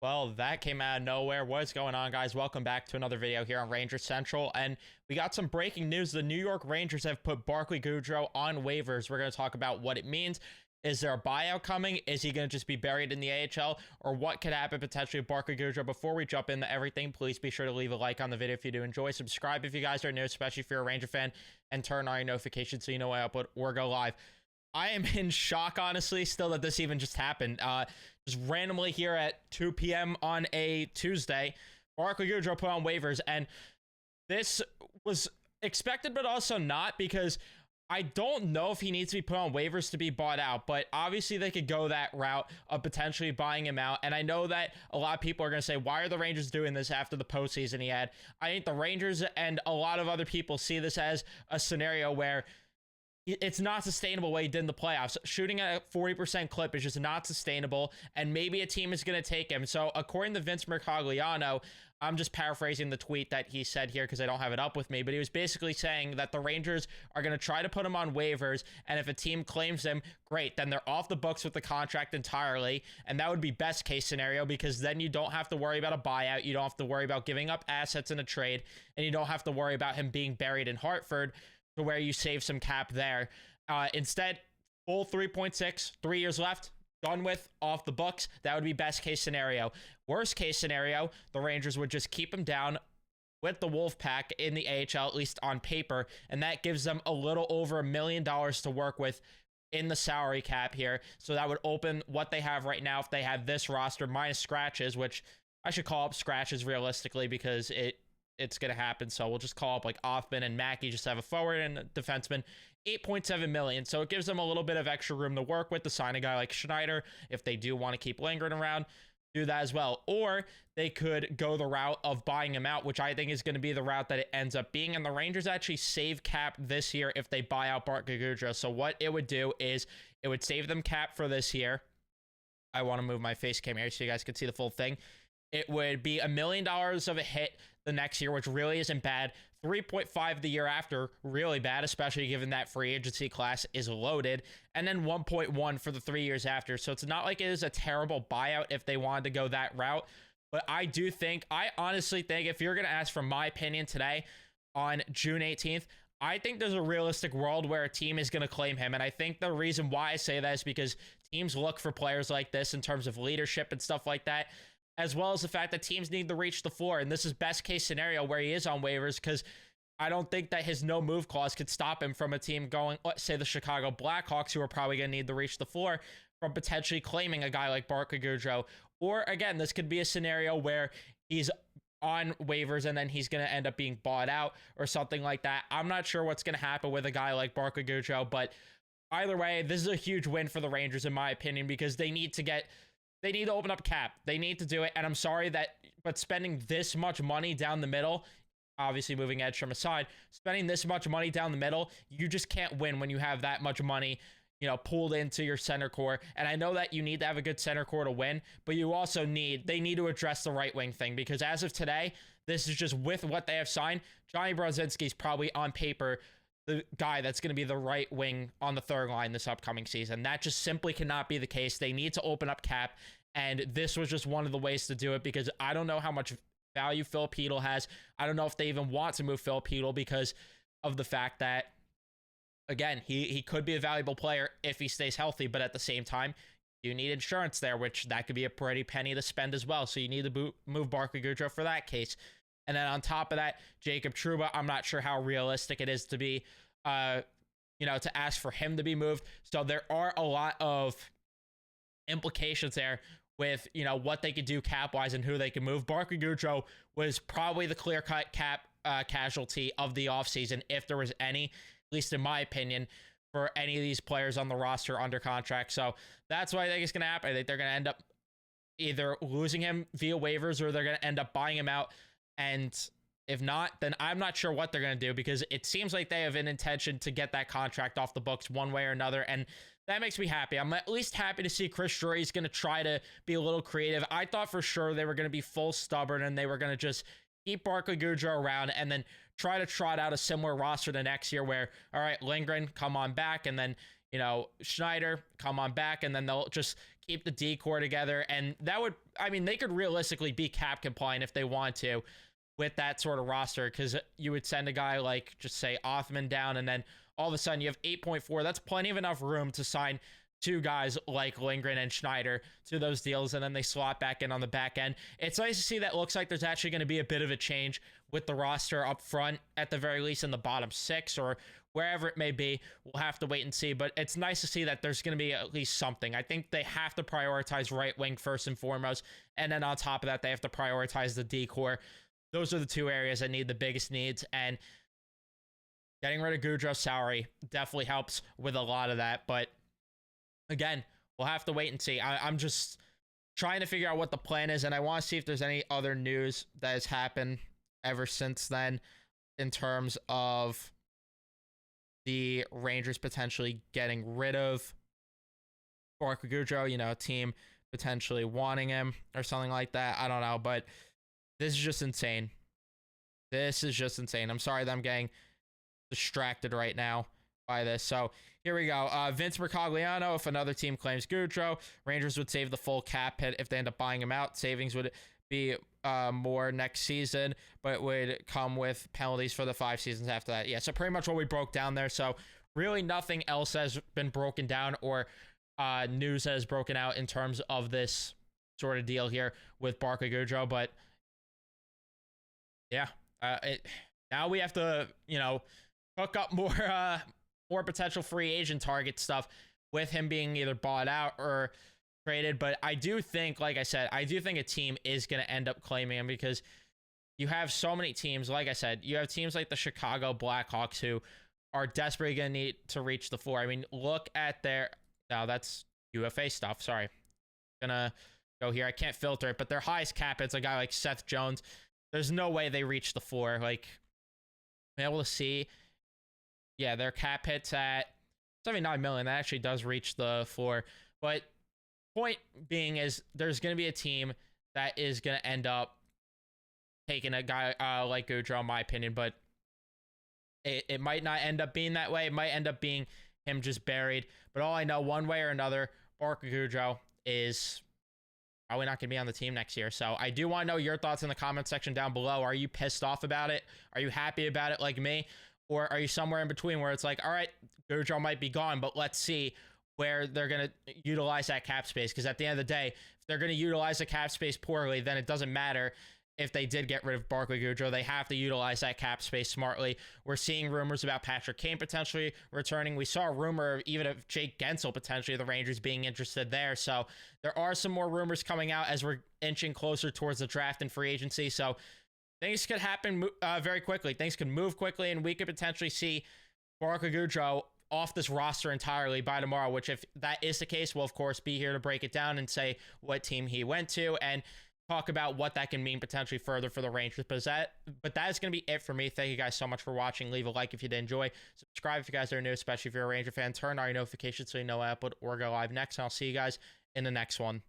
Well, that came out of nowhere. What's going on, guys? Welcome back to another video here on Rangers Central. And we got some breaking news. The New York Rangers have put Barclay Goodrow on waivers. We're going to talk about what it means. Is there a buyout coming? Is he going to just be buried in the AHL? Or what could happen potentially with Barclay Goodrow? Before we jump into everything, please be sure to leave a like on the video if you do enjoy. Subscribe if you guys are new, especially if you're a Ranger fan. And turn on your notifications so you know when I upload or go live. I am in shock, honestly, still that this even just happened. Just randomly here at 2 p.m. on a Tuesday, Barclay Goodrow put on waivers, and this was expected, but also not, because I don't know if he needs to be put on waivers to be bought out, but obviously they could go that route of potentially buying him out. And I know that a lot of people are going to say, why are the Rangers doing this after the postseason he had? I think the Rangers and a lot of other people see this as a scenario where it's not sustainable what he did in the playoffs. Shooting at a 40% clip is just not sustainable, and maybe a team is going to take him. So according to Vince Mercogliano, I'm just paraphrasing the tweet that he said here because I don't have it up with me, but he was basically saying that the Rangers are going to try to put him on waivers, and if a team claims him, great, then they're off the books with the contract entirely, and that would be best case scenario, because then you don't have to worry about a buyout, you don't have to worry about giving up assets in a trade, and you don't have to worry about him being buried in Hartford, to where you save some cap there. Instead, full 3.6, 3 years left, done with, off the books. That would be best case scenario. Worst case scenario, the Rangers would just keep him down with the Wolfpack in the AHL, at least on paper, and that gives them a little over $1 million to work with in the salary cap here. So that would open what they have right now if they have this roster minus scratches, which I should call up scratches realistically because it's going to happen. So we'll just call up like Offman and Mackey, just have a forward and a defenseman. 8.7 million. So it gives them a little bit of extra room to work with to sign a guy like Schneider. If they do want to keep lingering around, do that as well. Or they could go the route of buying him out, which I think is going to be the route that it ends up being. And the Rangers actually save cap this year if they buy out Barclay Goodrow. So what it would do is it would save them cap for this year. I want to move my face cam here so you guys can see the full thing. It would be $1 million of a hit the next year, which really isn't bad. 3.5 the year after, really bad, especially given that free agency class is loaded. And then 1.1 for the 3 years after. So it's not like it is a terrible buyout if they wanted to go that route. But I honestly think, if you're going to ask for my opinion today on June 18th, I think there's a realistic world where a team is going to claim him. And I think the reason why I say that is because teams look for players like this in terms of leadership and stuff like that, as well as the fact that teams need to reach the floor. And this is best case scenario where he is on waivers, because I don't think that his no move clause could stop him from a team going, let's say the Chicago Blackhawks, who are probably going to need to reach the floor, from potentially claiming a guy like Barclay Goodrow. Or again, this could be a scenario where he's on waivers and then he's going to end up being bought out or something like that. I'm not sure what's going to happen with a guy like Barclay Goodrow, but either way, this is a huge win for the Rangers, in my opinion, because they need to open up cap. They need to do it. And I'm sorry but spending this much money down the middle, obviously moving Edstrom aside, spending this much money down the middle, you just can't win when you have that much money, pooled into your center core. And I know that you need to have a good center core to win, but you also they need to address the right wing thing, because as of today, this is just with what they have signed. Johnny Brodzinski's probably on paper the guy that's going to be the right wing on the third line this upcoming season. That just simply cannot be the case. They need to open up cap, and this was just one of the ways to do it, because I don't know how much value Philip Hedl has. I don't know if they even want to move Philip Hedl because of the fact that, again, he could be a valuable player if he stays healthy, but at the same time, you need insurance there, which that could be a pretty penny to spend as well. So you need to move Barclay Goodrow for that case. And then on top of that, Jacob Trouba, I'm not sure how realistic it is to be, to ask for him to be moved. So there are a lot of implications there with, what they could do cap-wise and who they can move. Barclay Goodrow was probably the clear-cut cap casualty of the offseason, if there was any, at least in my opinion, for any of these players on the roster under contract. So that's what I think is going to happen. I think they're going to end up either losing him via waivers, or they're going to end up buying him out. And if not, then I'm not sure what they're going to do, because it seems like they have an intention to get that contract off the books one way or another. And that makes me happy. I'm at least happy to see Chris Drury's going to try to be a little creative. I thought for sure they were going to be full stubborn and they were going to just keep Barclay Goodrow around and then try to trot out a similar roster the next year where, all right, Lindgren, come on back. And then, Schneider, come on back. And then they'll just keep the D core together, and that would, I mean, they could realistically be cap compliant if they want to with that sort of roster, because you would send a guy like, just say, Othman down, and then all of a sudden you have 8.4. That's plenty of enough room to sign two guys like Lindgren and Schneider to those deals, and then they slot back in on the back end. It's nice to see that looks like there's actually going to be a bit of a change with the roster up front, at the very least in the bottom six or wherever it may be. We'll have to wait and see, but it's nice to see that there's going to be at least something. I think they have to prioritize right wing first and foremost, and then on top of that, they have to prioritize the D core. Those are the two areas that need the biggest needs, and getting rid of Goodrow's salary definitely helps with a lot of that. But again, we'll have to wait and see. I'm just trying to figure out what the plan is, and I want to see if there's any other news that has happened ever since then in terms of the Rangers potentially getting rid of Barclay Goodrow, you know, a team potentially wanting him or something like that. I don't know, but this is just insane. This is just insane. I'm sorry that I'm getting distracted right now by this. So here we go. Vince Mercogliano, if another team claims Goodrow, Rangers would save the full cap hit if they end up buying him out. Savings would be more next season, but it would come with penalties for the 5 seasons after that. Yeah, so pretty much what we broke down there. So really nothing else has been broken down or news has broken out in terms of this sort of deal here with Barclay Goodrow. But yeah, now we have to, you know, hook up more potential free agent target stuff with him being either bought out or traded. But I do think, like I said, I do think a team is going to end up claiming him, because you have so many teams. Like I said, you have teams like the Chicago Blackhawks who are desperately going to need to reach the floor. I mean, look at their, now that's UFA stuff. Sorry. Gonna go here. I can't filter it, but their highest cap, it's a guy like Seth Jones. There's no way they reach the floor. Like, I'm able to see, yeah, their cap hits at 79 million. That actually does reach the floor. But point being is there's going to be a team that is going to end up taking a guy like Goodrow, in my opinion. But it might not end up being that way. It might end up being him just buried. But all I know, one way or another, Barclay Goodrow is probably not going to be on the team next year. So I do want to know your thoughts in the comment section down below. Are you pissed off about it? Are you happy about it like me? Or are you somewhere in between where it's like, all right, Goodrow might be gone, but let's see where they're going to utilize that cap space? Because at the end of the day, if they're going to utilize the cap space poorly, then it doesn't matter if they did get rid of Barclay Goodrow. They have to utilize that cap space smartly. We're seeing rumors about Patrick Kane potentially returning. We saw a rumor even of Jake Gensel potentially, the Rangers being interested there. So there are some more rumors coming out as we're inching closer towards the draft and free agency. So things could happen very quickly. Things could move quickly, and we could potentially see Barclay Goodrow off this roster entirely by tomorrow, which if that is the case, we'll of course be here to break it down and say what team he went to and talk about what that can mean potentially further for the Rangers. But that is going to be it for me. Thank you guys so much for watching. Leave a like if you did enjoy. Subscribe if you guys are new, especially if you're a Ranger fan. Turn on your notifications so you know I upload or go live next. And I'll see you guys in the next one.